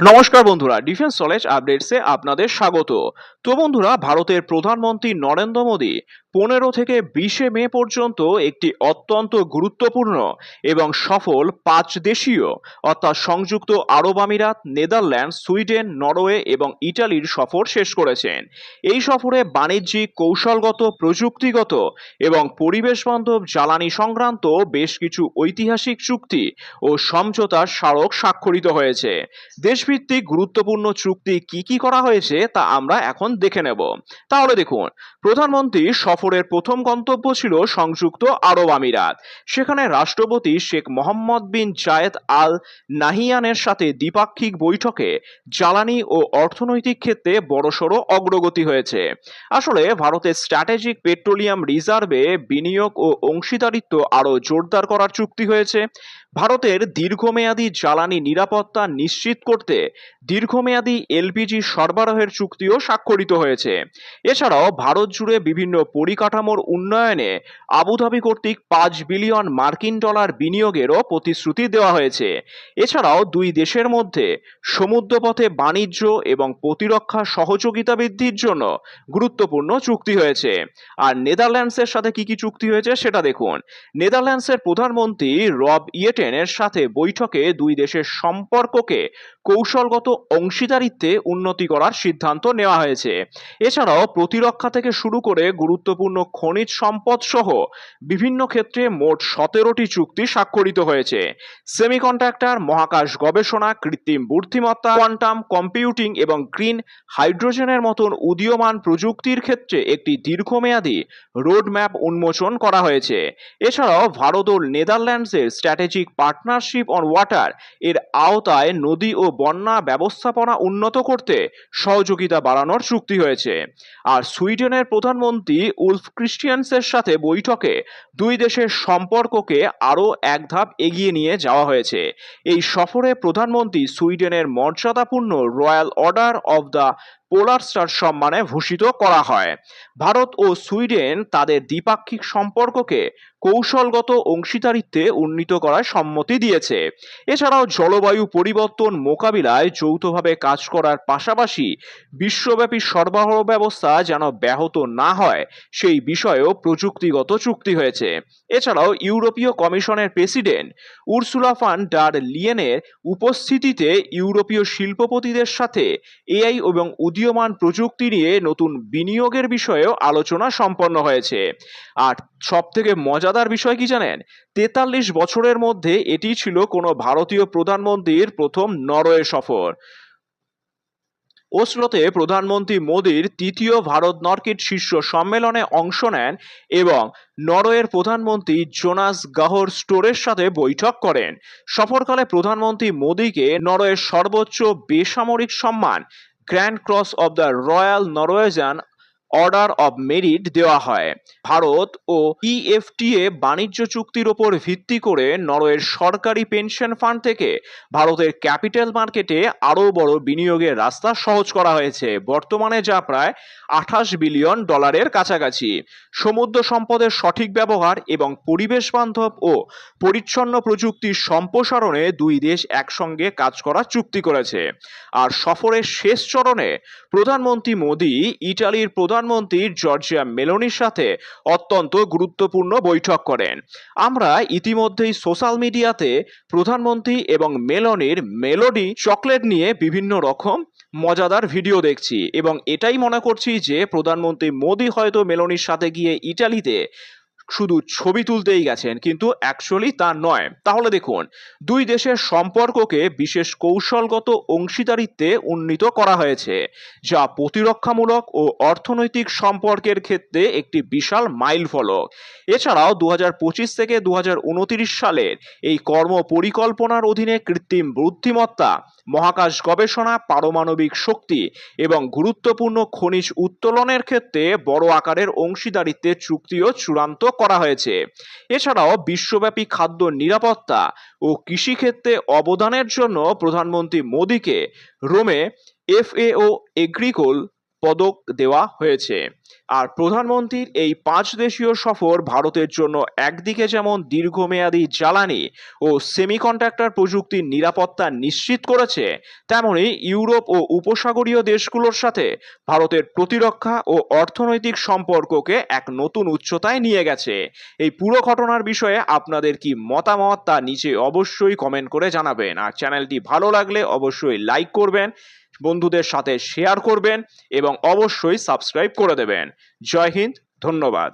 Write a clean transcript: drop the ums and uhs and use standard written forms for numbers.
নমস্কার বন্ধুরা, defence knowledge আপডেটসে আপনাদের স্বাগত। তো বন্ধুরা, ভারতের প্রধানমন্ত্রী নরেন্দ্র মোদী 15 থেকে 20 মে পর্যন্ত একটি অত্যন্ত গুরুত্বপূর্ণ এবং সফল 5 দেশীয় অর্থাৎ সংযুক্ত আরব আমিরাত, নেদারল্যান্ড, সুইডেন, নরওয়ে এবং ইটালির সফর শেষ করেছেন। এই সফরে বাণিজ্যিক, কৌশলগত, প্রযুক্তিগত এবং পরিবেশ বান্ধব জ্বালানি সংক্রান্ত বেশ কিছু ঐতিহাসিক চুক্তি ও সমঝোতার স্মারক স্বাক্ষরিত হয়েছে। দেশভিত্তিক গুরুত্বপূর্ণ চুক্তি কি কি করা হয়েছে তা আমরা এখন দেখে নেব। তাহলে দেখুন, প্রধানমন্ত্রী সফরের প্রথম গন্তব্য ছিল সংযুক্ত আরব আমিরাত। সেখানে রাষ্ট্রপতি শেখ মোহাম্মদ বিন জায়েদ আল নাহিয়ানের সাথে দ্বিপাক্ষিক বৈঠকে জ্বালানি ও অর্থনৈতিক ক্ষেত্রে বড়সড় অগ্রগতি হয়েছে। আসলে ভারতের স্ট্র্যাটেজিক পেট্রোলিয়াম রিজার্ভে বিনিয়োগ ও অংশীদারিত্ব আরও জোরদার করার চুক্তি হয়েছে। ভারতের দীর্ঘমেয়াদী জ্বালানি নিরাপত্তা নিশ্চিত করতে দীর্ঘমেয়াদী এলপিজি সরবরাহের চুক্তিও স্বাক্ষরিত হয়েছে। এছাড়াও ভারত জুড়ে বিভিন্ন পরিকাঠামোর উন্নয়নে আবুধাবি কর্তৃক $5 বিলিয়ন বিনিয়োগেরও প্রতিশ্রুতি দেওয়া হয়েছে। এছাড়াও দুই দেশের মধ্যে সমুদ্রপথে বাণিজ্য এবং প্রতিরক্ষা সহযোগিতা বৃদ্ধির জন্য গুরুত্বপূর্ণ চুক্তি হয়েছে। আর নেদারল্যান্ডসের সাথে কি কি চুক্তি হয়েছে সেটা দেখুন। নেদারল্যান্ডসের প্রধানমন্ত্রী রব ইয়েটেনের সাথে বৈঠকে দুই দেশের সম্পর্ককে কৌশলগত অংশীদারিত্বে উন্নতি করার সিদ্ধান্ত নেওয়া হয়েছে। এছাড়াও প্রতিরক্ষা থেকে শুরু করে গুরুত্বপূর্ণ খনিজ সম্পদ সহ বিভিন্ন ক্ষেত্রে মোট 17টি চুক্তি স্বাক্ষরিত হয়েছে। সেমিকন্ডাক্টর, মহাকাশ গবেষণা, কৃত্রিম বুদ্ধিমত্তা, কোয়ান্টাম কম্পিউটিং এবং গ্রিন হাইড্রোজেনের মতন উদীয়মান প্রযুক্তির ক্ষেত্রে একটি দীর্ঘমেয়াদী রোডম্যাপ উন্মোচন করা হয়েছে। এছাড়াও ভারত ও নেদারল্যান্ডসের স্ট্র্যাটেজিক পার্টনারশিপ অন ওয়াটার এর আওতায় নদী ও বন্যা ব্যবস্থাপনা উন্নত করতে সহযোগিতা বাড়ানোর চুক্তি হয়েছে। আর সুইডেনের প্রধানমন্ত্রী উলফ ক্রিস্টিয়ানসের সাথে বৈঠকে দুই দেশের সম্পর্ককে আরও এক ধাপ এগিয়ে নিয়ে যাওয়া হয়েছে। এই সফরে প্রধানমন্ত্রী সুইডেনের মর্যাদাপূর্ণ royal order of the polar star সম্মানে ভূষিত করা হয়। ভারত ও সুইডেন তাদের দ্বিপাক্ষিক সম্পর্ককে কৌশলগত অংশীদারিত্বে উন্নীত করার সম্মতি দিয়েছে। এছাড়াও জলবায়ু পরিবর্তন মোকাবিলায় যৌথভাবে কাজ করার পাশাপাশি বিশ্বব্যাপী সরবরাহ ব্যবস্থা যেন ব্যাহত না হয় সেই বিষয়েও প্রযুক্তিগত চুক্তি হয়েছে। এছাড়াও ইউরোপীয় কমিশনের প্রেসিডেন্ট উর্সুলা ফান ডার লিয়েনের উপস্থিতিতে ইউরোপীয় শিল্পপতিদের সাথে এআই এবং উদীয়মান প্রযুক্তি নিয়ে নতুন বিনিয়োগের বিষয়েও আলোচনা সম্পন্ন হয়েছে। আর সব থেকে মজাদার বিষয় কি জানেন? 43 বছরের মধ্যে এটি ছিল কোনো ভারতীয় প্রধানমন্ত্রীর প্রথম নরওয়ে সফর। ওসলোতে প্রধানমন্ত্রী মোদীর তৃতীয় ভারত নরকিট শীর্ষ সম্মেলনে অংশ নেন এবং নরওয়ের প্রধানমন্ত্রী জোনাস গাহর স্টোরের সাথে বৈঠক করেন। সফরকালে প্রধানমন্ত্রী মোদীকে নরওয়ের সর্বোচ্চ বেসামরিক সম্মান grand cross of the royal Norwegian order of merit দেওয়া হয়। ভারত ও ইএফটিএ বাণিজ্য চুক্তির ওপর ভিত্তি করে নরওয়ের সরকারি পেনশন ফান্ড থেকে ভারতের ক্যাপিটাল মার্কেটে আরও বড় বিনিয়োগের রাস্তা সহজ করা হয়েছে, বর্তমানে যা প্রায় $28 বিলিয়ন কাছাকাছি। সমুদ্র সম্পদের সঠিক ব্যবহার এবং পরিবেশ বান্ধব ও পরিচ্ছন্ন প্রযুক্তির সম্প্রসারণে দুই দেশ একসঙ্গে কাজ করার চুক্তি করেছে। আর সফরের শেষ চরণে প্রধানমন্ত্রী মোদী ইটালির প্রধানমন্ত্রী জর্জিয়া মেলোনির সাথে অত্যন্ত গুরুত্বপূর্ণ বৈঠক করেন। আমরা ইতিমধ্যেই সোশ্যাল মিডিয়াতে প্রধানমন্ত্রী এবং মেলোনির মেলোডি চকলেট নিয়ে বিভিন্ন রকম মজাদার ভিডিও দেখছি এবং এটাই মনে করছি যে প্রধানমন্ত্রী মোদী হয়তো মেলোনির সাথে গিয়ে ইটালিতে শুধু ছবি তুলতেই গেছেন, কিন্তু অ্যাকচুয়ালি তা নয়। তাহলে দেখুন, দুই দেশের সম্পর্ককে বিশেষ কৌশলগত অংশীদারিত্বে উন্নীত করা হয়েছে, যা প্রতিরক্ষামূলক ও অর্থনৈতিক সম্পর্কের ক্ষেত্রে একটি বিশাল মাইল ফলক। এছাড়াও 2025 থেকে 2029 সালের এই কর্ম পরিকল্পনার অধীনে কৃত্রিম বুদ্ধিমত্তা, মহাকাশ গবেষণা, পারমাণবিক শক্তি এবং গুরুত্বপূর্ণ খনিজ উত্তোলনের ক্ষেত্রে বড় আকারের অংশীদারিত্বের চুক্তিও চূড়ান্ত করা হয়েছে। এছাড়াও বিশ্বব্যাপী খাদ্য নিরাপত্তা ও কৃষিক্ষেত্রে অবদানের জন্য প্রধানমন্ত্রী মোদীকে রোমে এফএও এগ্রিকোল পদক দেওয়া হয়েছে। আর প্রধানমন্ত্রীর এই 5 দেশীয় সফর ভারতের জন্য একদিকে যেমন দীর্ঘমেয়াদী জ্বালানি ও সেমিকন্ডাক্টর প্রযুক্তির নিরাপত্তা নিশ্চিত করেছে, তেমনি ইউরোপ ও উপসাগরীয় দেশগুলোর সাথে ভারতের প্রতিরক্ষা ও অর্থনৈতিক সম্পর্ককে এক নতুন উচ্চতায় নিয়ে গেছে। এই পুরো ঘটনার বিষয়ে আপনাদের কি মতামত তা নিচে অবশ্যই কমেন্ট করে জানাবেন। আর চ্যানেলটি ভালো লাগলে অবশ্যই লাইক করবেন, বন্ধুদের সাথে শেয়ার করবেন এবং অবশ্যই সাবস্ক্রাইব করে দেবেন। জয় হিন্দ, ধন্যবাদ।